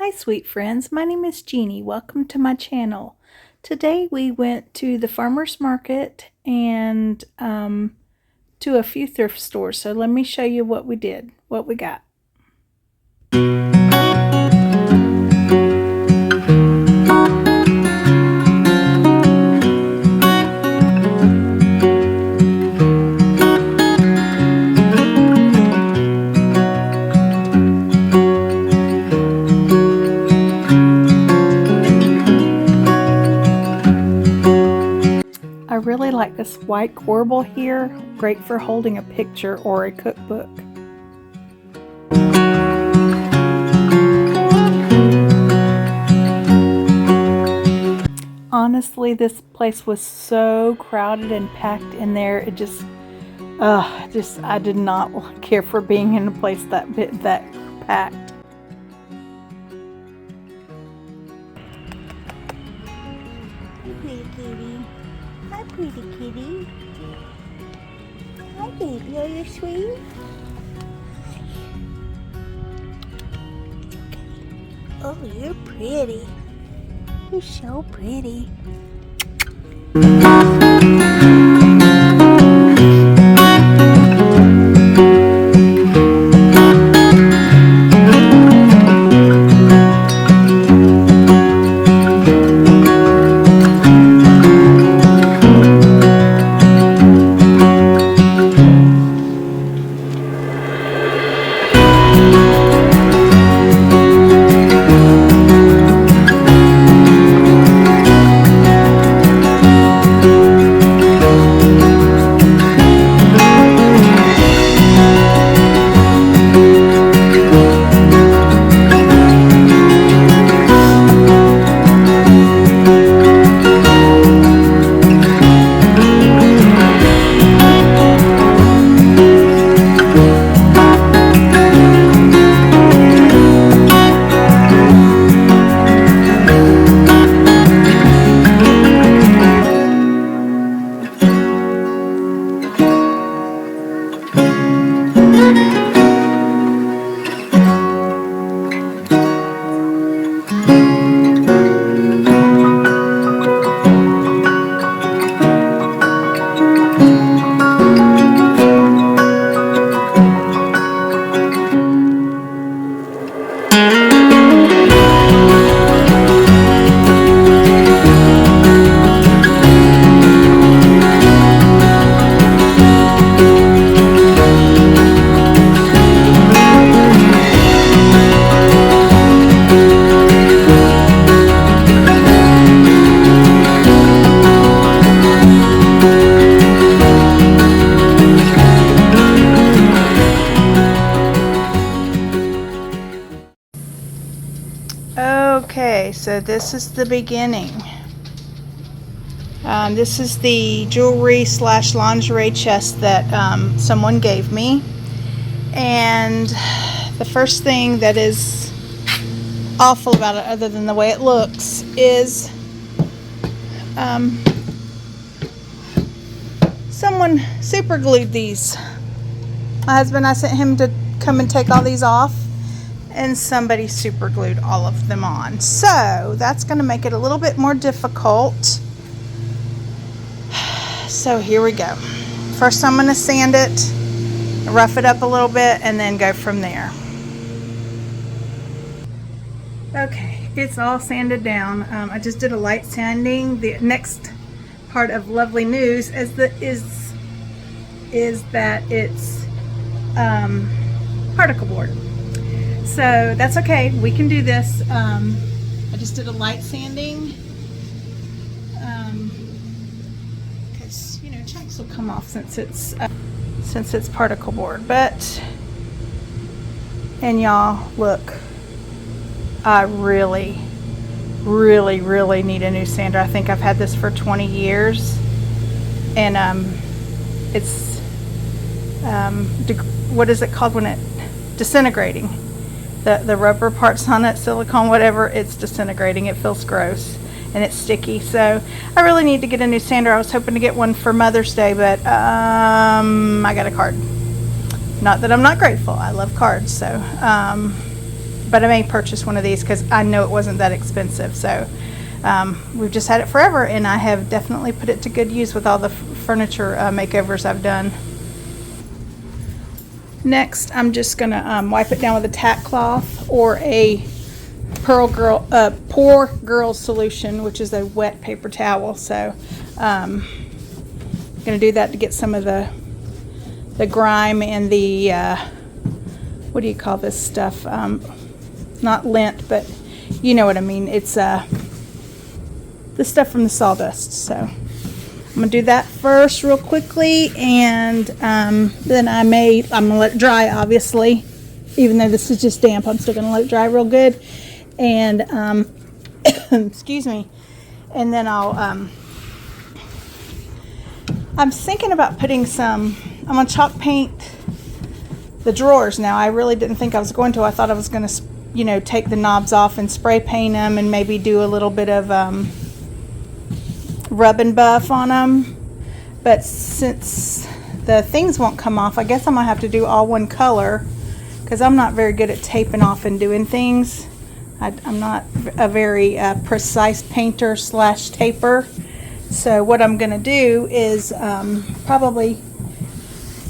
Hi sweet friends, my name is Jeannie. Welcome to my channel. Today we went to the farmer's market and to a few thrift stores. So let me show you what we did, what we got. I really like this white corbel here, great for holding a picture or a cookbook. Honestly, this place was so crowded and packed in there. It just I did not care for being in a place that packed. Pretty kitty. Hi, pretty kitty. Hi, baby. Are you sweet? Oh, you're pretty. You're so pretty. Okay, so this is the beginning. This is the jewelry / lingerie chest that someone gave me. And the first thing that is awful about it, other than the way it looks, is someone super glued these. My husband, I sent him to come and take all these off, and somebody super glued all of them on. So that's going to make it a little bit more difficult. So here we go. First I'm going to sand it, rough it up a little bit, and then go from there. Okay, it's all sanded down. I just did a light sanding. The next part of lovely news is that it's particle board. So that's okay, we can do this. I just did a light sanding because you know, chunks will come off since it's particle board. But, and y'all, look, I really need a new sander. I think I've had this for 20 years, and it's what is it called when it disintegrating? The rubber parts on it, silicone, whatever, it's disintegrating. It feels gross and it's sticky. So I really need to get a new sander. I was hoping to get one for Mother's Day, but I got a card. Not that I'm not grateful. I love cards. So but I may purchase one of these because I know it wasn't that expensive. So we've just had it forever, and I have definitely put it to good use with all the furniture makeovers I've done. Next, I'm just gonna wipe it down with a tack cloth or a Poor Girl solution, which is a wet paper towel. So I'm gonna do that to get some of the grime and the what do you call this stuff? Not lint, but you know what I mean. It's the stuff from the sawdust. So I'm gonna do that first real quickly, and then I'm gonna let it dry, obviously. Even though this is just damp, I'm still gonna let it dry real good. And excuse me. And then I'm thinking about putting I'm gonna chalk paint the drawers now. I really didn't think I was going to. I thought I was gonna, take the knobs off and spray paint them and maybe do a little bit of rub and buff on them. But since the things won't come off, I guess I'm gonna have to do all one color, because I'm not very good at taping off and doing things. I'm not a very precise painter / taper. So what I'm gonna do is probably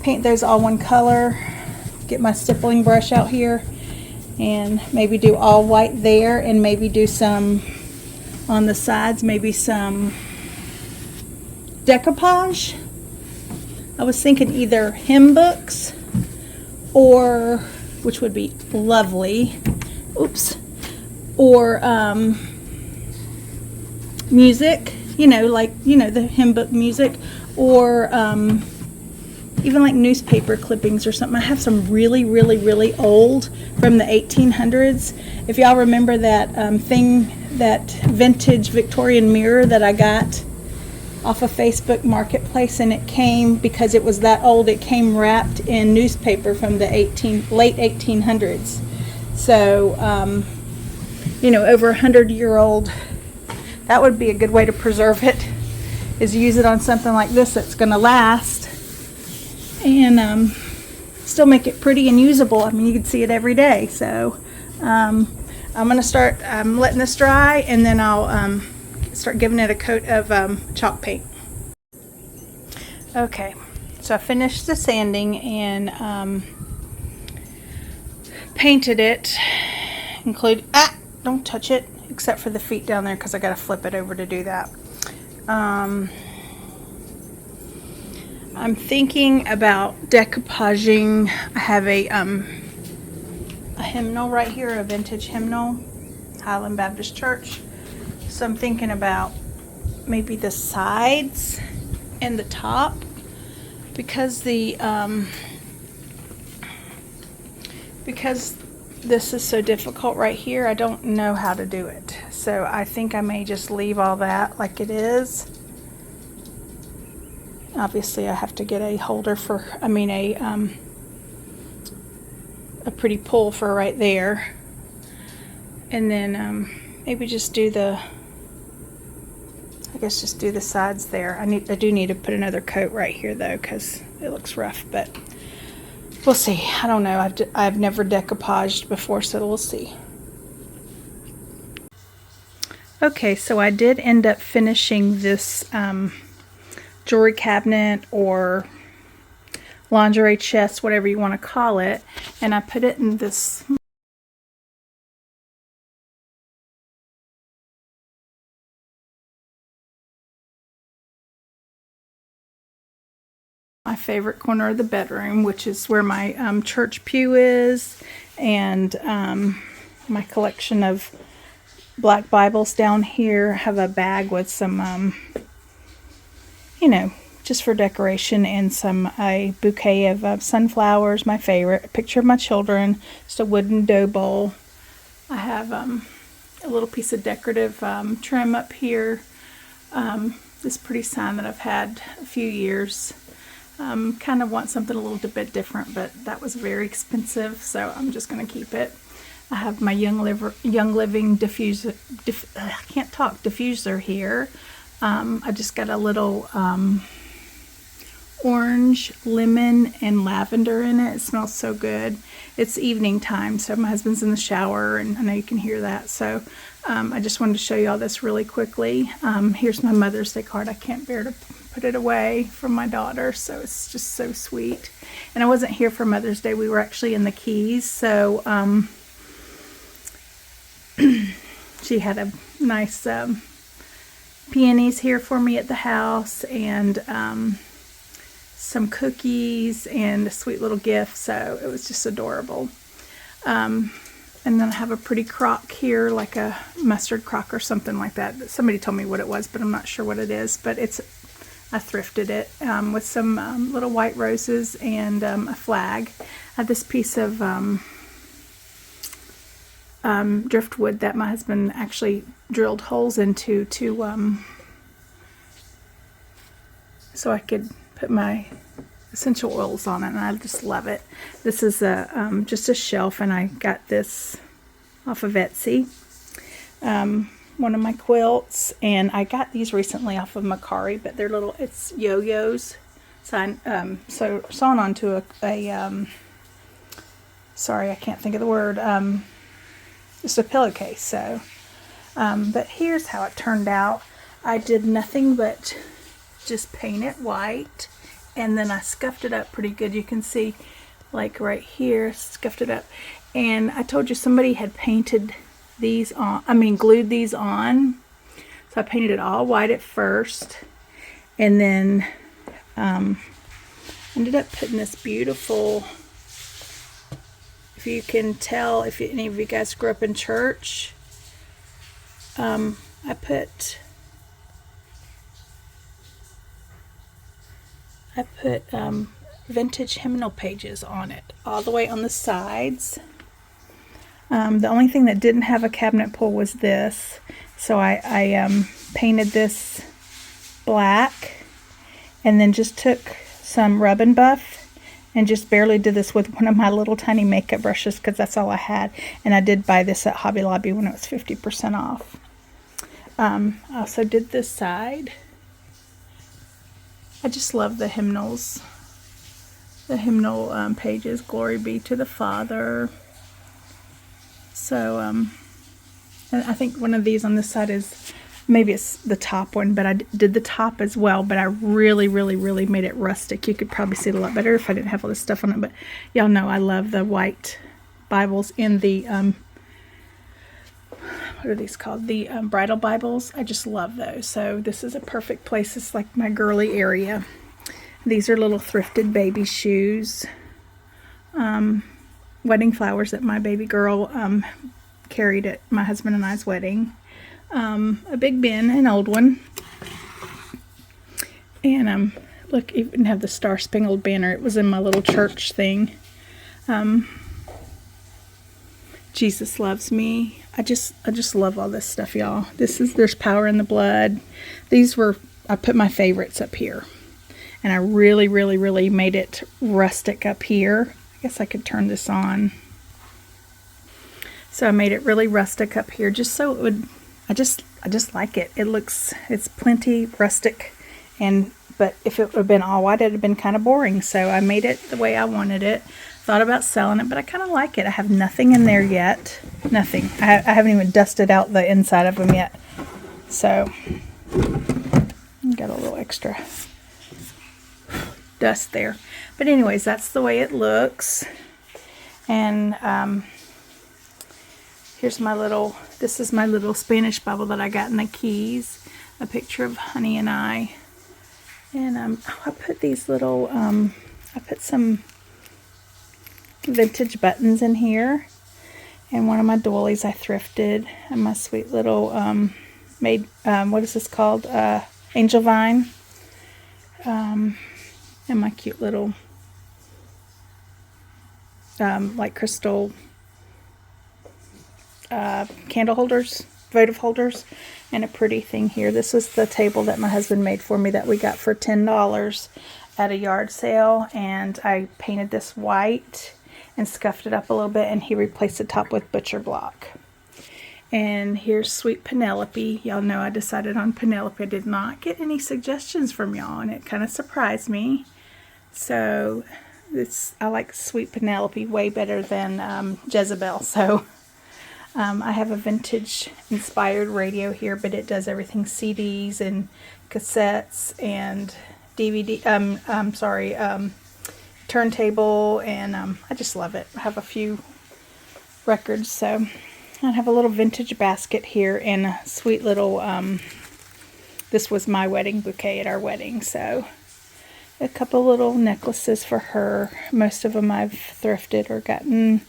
paint those all one color, get my stippling brush out here, and maybe do all white there, and maybe do some on the sides, maybe some decoupage. I was thinking either hymn books, or, which would be lovely, or music, the hymn book music, or even like newspaper clippings or something. I have some really, really, really old from the 1800s. If y'all remember that that vintage Victorian mirror that I got off of Facebook Marketplace, and it came, because it was that old, it came wrapped in newspaper from the late 1800s. So, over 100-year-old, that would be a good way to preserve it, is use it on something like this that's going to last, and still make it pretty and usable. I mean, you can see it every day. So I'm going to start letting this dry, and then I'll start giving it a coat of chalk paint. Okay, so I finished the sanding and painted it, don't touch it, except for the feet down there, because I got to flip it over to do that. I'm thinking about decoupaging. I have a hymnal right here, a vintage hymnal, Highland Baptist Church. So I'm thinking about maybe the sides and the top, because because this is so difficult right here, I don't know how to do it. So I think I may just leave all that like it is. Obviously I have to get a holder for, a pretty pull for right there. And then maybe just do the sides there. I do need to put another coat right here though, because it looks rough, but we'll see. I don't know. I've never decoupaged before, so we'll see. Okay, so I did end up finishing this jewelry cabinet or lingerie chest, whatever you want to call it, and I put it in this my favorite corner of the bedroom, which is where my church pew is, and my collection of black Bibles down here. I have a bag with some just for decoration, and a bouquet of sunflowers, my favorite, a picture of my children, just a wooden dough bowl. I have a little piece of decorative trim up here, this pretty sign that I've had a few years. Kind of want something a little bit different, but that was very expensive, so I'm just going to keep it. I have my Young Living diffuser here. I just got a little orange, lemon, and lavender in it. It smells so good. It's evening time, so my husband's in the shower, and I know you can hear that. So I just wanted to show you all this really quickly. Here's my Mother's Day card. I can't bear to put it away from my daughter, so it's just so sweet. And I wasn't here for Mother's Day. We were actually in the Keys, so she had a nice peonies here for me at the house, and some cookies and a sweet little gift, so it was just adorable. And then I have a pretty crock here, like a mustard crock or something like that. Somebody told me what it was, but I'm not sure what it is. But I thrifted it with some little white roses and a flag. I had this piece of driftwood that my husband actually drilled holes into to so I could put my essential oils on it, and I just love it. This is just a shelf, and I got this off of Etsy. One of my quilts, and I got these recently off of Macari, but they're little, it's yo-yos. So I sewn onto a sorry, I can't think of the word, just a pillowcase. So, but here's how it turned out. I did nothing but just paint it white, and then I scuffed it up pretty good. You can see, like right here, scuffed it up. And I told you somebody had painted these on, glued these on. So I painted it all white at first, and then ended up putting this beautiful, if you can tell, if any of you guys grew up in church, I put vintage hymnal pages on it, all the way on the sides. The only thing that didn't have a cabinet pull was this, so I painted this black, and then just took some rub and buff and just barely did this with one of my little tiny makeup brushes, because that's all I had. And I did buy this at Hobby Lobby when it was 50% off. I also did this side. I just love the hymnals. The hymnal pages, Glory be to the Father. So, and I think one of these on this side is, maybe it's the top one, but I did the top as well, but I really, really, really made it rustic. You could probably see it a lot better if I didn't have all this stuff on it, but y'all know I love the white Bibles in the, what are these called? The bridal Bibles. I just love those. So this is a perfect place. It's like my girly area. These are little thrifted baby shoes. Wedding flowers that my baby girl carried at my husband and I's wedding. A big bin, an old one. And look, even have the Star Spangled Banner. It was in my little church thing. Jesus Loves Me. I just love all this stuff, y'all. There's Power in the Blood. I put my favorites up here. And I really, really, really made it rustic up here. I guess I could turn this on. So I made it really rustic up here, just so it would, I just like it. It's plenty rustic, but if it would have been all white, it would have been kind of boring. So I made it the way I wanted it. Thought about selling it, but I kind of like it. I have nothing in there yet. Nothing. I haven't even dusted out the inside of them yet. So got a little extra dust there. But anyways, that's the way it looks. And here's this is my little Spanish Bible that I got in the Keys. A picture of Honey and I. And I put these little, I put some vintage buttons in here. And one of my doilies I thrifted. And my sweet little, what is this called? Angel vine. And my cute little, like crystal candle holders, votive holders, and a pretty thing here. This is the table that my husband made for me that we got for $10 at a yard sale, and I painted this white and scuffed it up a little bit, and he replaced the top with butcher block. And here's sweet Penelope. Y'all know I decided on Penelope. I did not get any suggestions from y'all, and it kind of surprised me. So I like Sweet Penelope way better than Jezebel. So I have a vintage inspired radio here, but it does everything CDs and cassettes and DVD. Turntable, and I just love it. I have a few records, so I have a little vintage basket here and a sweet little. This was my wedding bouquet at our wedding, so a couple little necklaces for her. Most of them I've thrifted or gotten.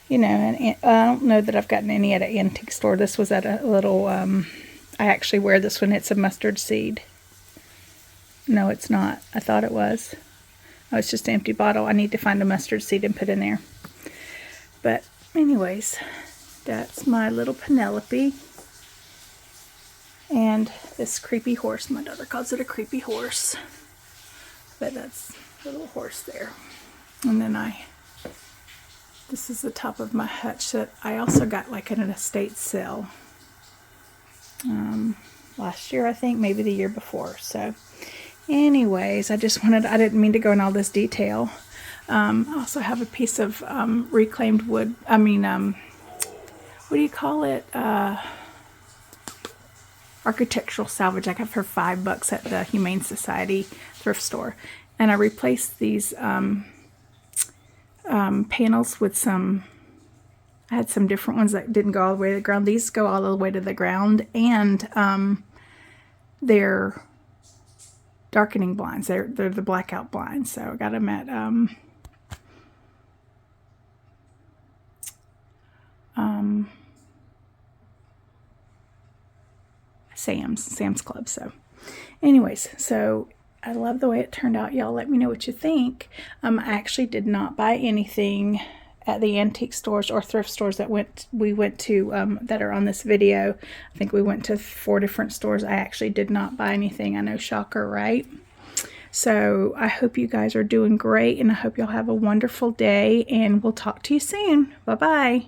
You know, and I don't know that I've gotten any at an antique store. This was at a little, I actually wear this one. It's a mustard seed. No, it's not. I thought it was. Oh, it's just an empty bottle. I need to find a mustard seed and put in there. But anyways, that's my little Penelope. And this creepy horse. My daughter calls it a creepy horse. But that's the little horse there. And then this is the top of my hutch that I also got like at an estate sale. Last year, I think, maybe the year before. So anyways, I didn't mean to go in all this detail. I also have a piece of reclaimed wood. What do you call it? Architectural salvage. I got for $5 at the Humane Society thrift store. And I replaced these panels with I had some different ones that didn't go all the way to the ground. These go all the way to the ground, and they're darkening blinds. They're the blackout blinds. So I got them at Sam's Club. So anyways, so I love the way it turned out. Y'all let me know what you think. I actually did not buy anything at the antique stores or thrift stores that we went to that are on this video. I think we went to 4 different stores. I actually did not buy anything. I know, shocker, right? So I hope you guys are doing great, and I hope y'all have a wonderful day, and we'll talk to you soon. Bye-bye.